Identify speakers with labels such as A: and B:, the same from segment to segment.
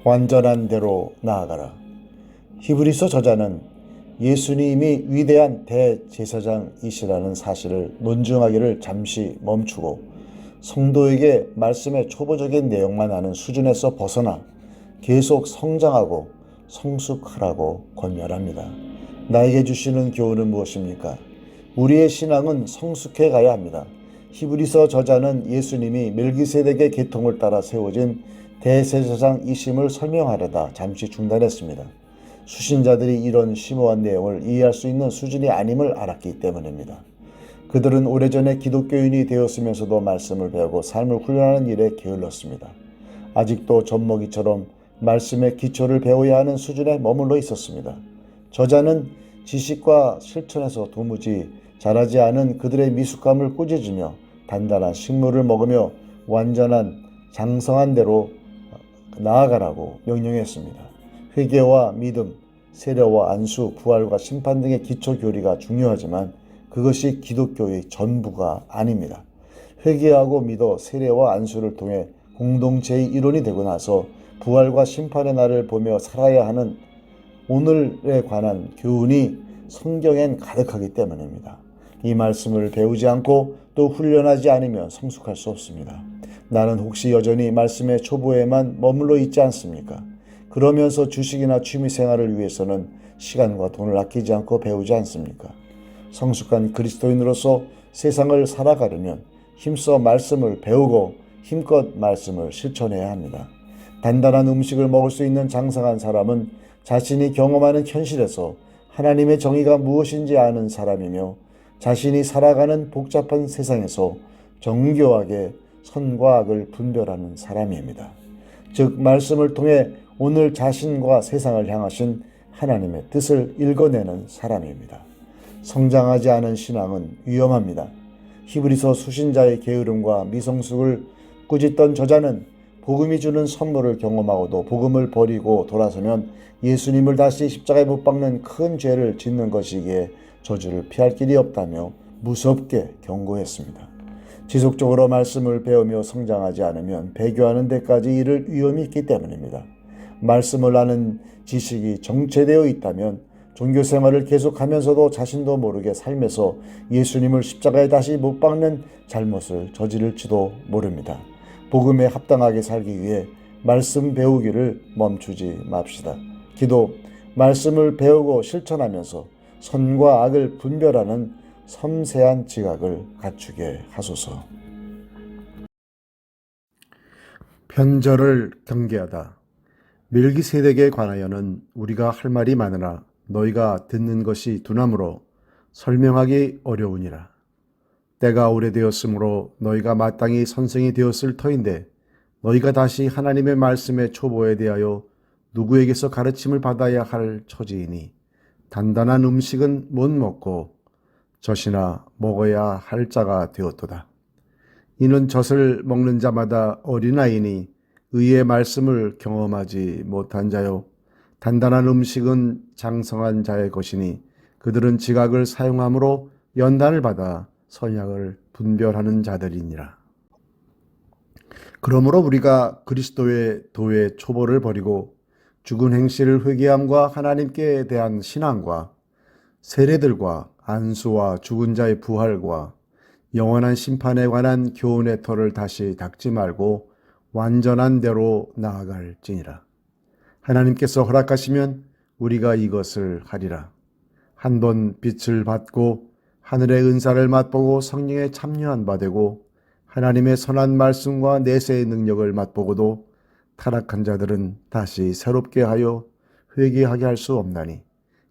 A: 완전한 대로 나아가라. 히브리서 저자는 예수님이 위대한 대제사장이시라는 사실을 논증하기를 잠시 멈추고 성도에게 말씀의 초보적인 내용만 아는 수준에서 벗어나 계속 성장하고 성숙하라고 권면합니다. 나에게 주시는 교훈은 무엇입니까? 우리의 신앙은 성숙해 가야 합니다. 히브리서 저자는 예수님이 멜기세덱의 계통을 따라 세워진 대제사장이심을 설명하려다 잠시 중단했습니다. 수신자들이 이런 심오한 내용을 이해할 수 있는 수준이 아님을 알았기 때문입니다. 그들은 오래전에 기독교인이 되었으면서도 말씀을 배우고 삶을 훈련하는 일에 게을렀습니다. 아직도 젖먹이처럼 말씀의 기초를 배워야 하는 수준에 머물러 있었습니다. 저자는 지식과 실천에서 도무지 자라지 않은 그들의 미숙함을 꾸짖으며 단단한 식물을 먹으며 완전한 장성한 대로 나아가라고 명령했습니다. 회개와 믿음, 세례와 안수, 부활과 심판 등의 기초 교리가 중요하지만 그것이 기독교의 전부가 아닙니다. 회개하고 믿어 세례와 안수를 통해 공동체의 일원이 되고 나서 부활과 심판의 날을 보며 살아야 하는 오늘에 관한 교훈이 성경엔 가득하기 때문입니다. 이 말씀을 배우지 않고 또 훈련하지 않으면 성숙할 수 없습니다. 나는 혹시 여전히 말씀의 초보에만 머물러 있지 않습니까? 그러면서 주식이나 취미생활을 위해서는 시간과 돈을 아끼지 않고 배우지 않습니까? 성숙한 그리스도인으로서 세상을 살아가려면 힘써 말씀을 배우고 힘껏 말씀을 실천해야 합니다. 단단한 음식을 먹을 수 있는 장성한 사람은 자신이 경험하는 현실에서 하나님의 정의가 무엇인지 아는 사람이며 자신이 살아가는 복잡한 세상에서 정교하게 선과 악을 분별하는 사람입니다. 즉 말씀을 통해 오늘 자신과 세상을 향하신 하나님의 뜻을 읽어내는 사람입니다. 성장하지 않은 신앙은 위험합니다. 히브리서 수신자의 게으름과 미성숙을 꾸짖던 저자는 복음이 주는 선물을 경험하고도 복음을 버리고 돌아서면 예수님을 다시 십자가에 못 박는 큰 죄를 짓는 것이기에 저주를 피할 길이 없다며 무섭게 경고했습니다. 지속적으로 말씀을 배우며 성장하지 않으면 배교하는 데까지 이를 위험이 있기 때문입니다. 말씀을 아는 지식이 정체되어 있다면 종교생활을 계속하면서도 자신도 모르게 삶에서 예수님을 십자가에 다시 못 박는 잘못을 저지를지도 모릅니다. 복음에 합당하게 살기 위해 말씀 배우기를 멈추지 맙시다. 기도, 말씀을 배우고 실천하면서 선과 악을 분별하는 섬세한 지각을 갖추게 하소서. 편절을 경계하다. 멜기세덱에 관하여는 우리가 할 말이 많으나 너희가 듣는 것이 둔하므로 설명하기 어려우니라. 때가 오래되었으므로 너희가 마땅히 선생이 되었을 터인데 너희가 다시 하나님의 말씀의 초보에 대하여 누구에게서 가르침을 받아야 할 처지이니 단단한 음식은 못 먹고 젖이나 먹어야 할 자가 되었도다. 이는 젖을 먹는 자마다 어린아이니 의의 말씀을 경험하지 못한 자요 단단한 음식은 장성한 자의 것이니 그들은 지각을 사용함으로 연단을 받아 선악을 분별하는 자들이니라. 그러므로 우리가 그리스도의 도의 초보를 버리고 죽은 행실을 회개함과 하나님께 대한 신앙과 세례들과 안수와 죽은 자의 부활과 영원한 심판에 관한 교훈의 터를 다시 닦지 말고 완전한 대로 나아갈지니라. 하나님께서 허락하시면 우리가 이것을 하리라. 한번 빛을 받고 하늘의 은사를 맛보고 성령에 참여한 바 되고 하나님의 선한 말씀과 내세의 능력을 맛보고도 타락한 자들은 다시 새롭게 하여 회개하게 할 수 없나니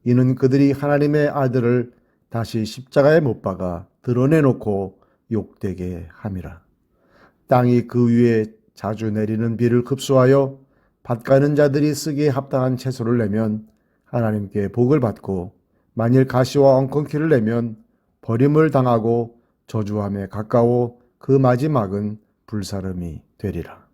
A: 이는 그들이 하나님의 아들을 다시 십자가에 못 박아 드러내놓고 욕되게 함이라. 땅이 그 위에 자주 내리는 비를 흡수하여 밭가는 자들이 쓰기에 합당한 채소를 내면 하나님께 복을 받고 만일 가시와 엉겅퀴를 내면 버림을 당하고 저주함에 가까워 그 마지막은 불사름이 되리라.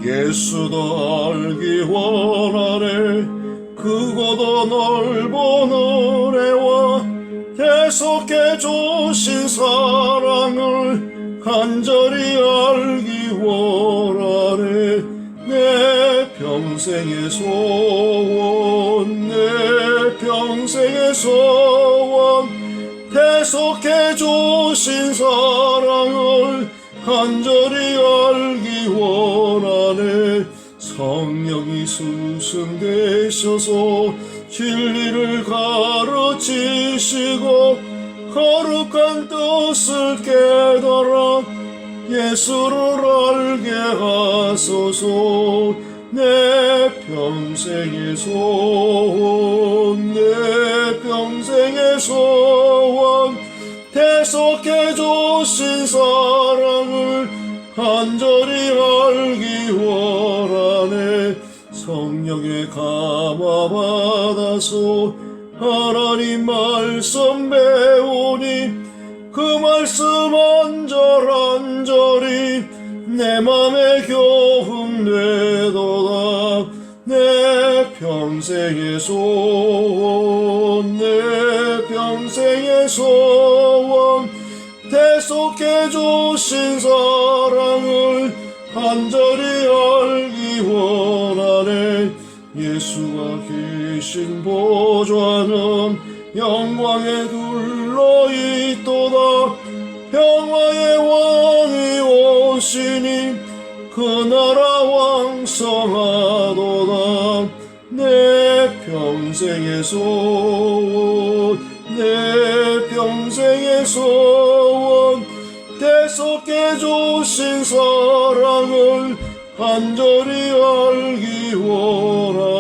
B: 예수도 알기 원하네. 그보다 넓은 은혜와
A: 대속해 주신 사랑을 간절히 알기 원하네. 내 평생의 소원, 내 평생의 소원. 대속해 주신 사랑을 간절히 알기 원하네. 성령이 스승되셔서 진리를 가르치시고 거룩한 뜻을 깨달아 예수를 알게 하소서. 내 평생의 소원, 내 평생의 소원. 대속해 주신 사랑을 간절히 알기 원하네. 성령의 감화 받아서 하나님 말씀 배우니 그 말씀 안절안절히 내 맘에 교훈되도다. 내 평생의 소원, 내 평생의 소원. 대속해 주신 사랑을 간절히 알기 원하네. 예수가 계신 보좌는 영광에 둘러있도다. 평화의 왕이 오시니 그 나라 왕성하도다. 내 평생의 소원, 내 평생의 소원. 대속해 주신 사랑을 간절히 알기 원하네.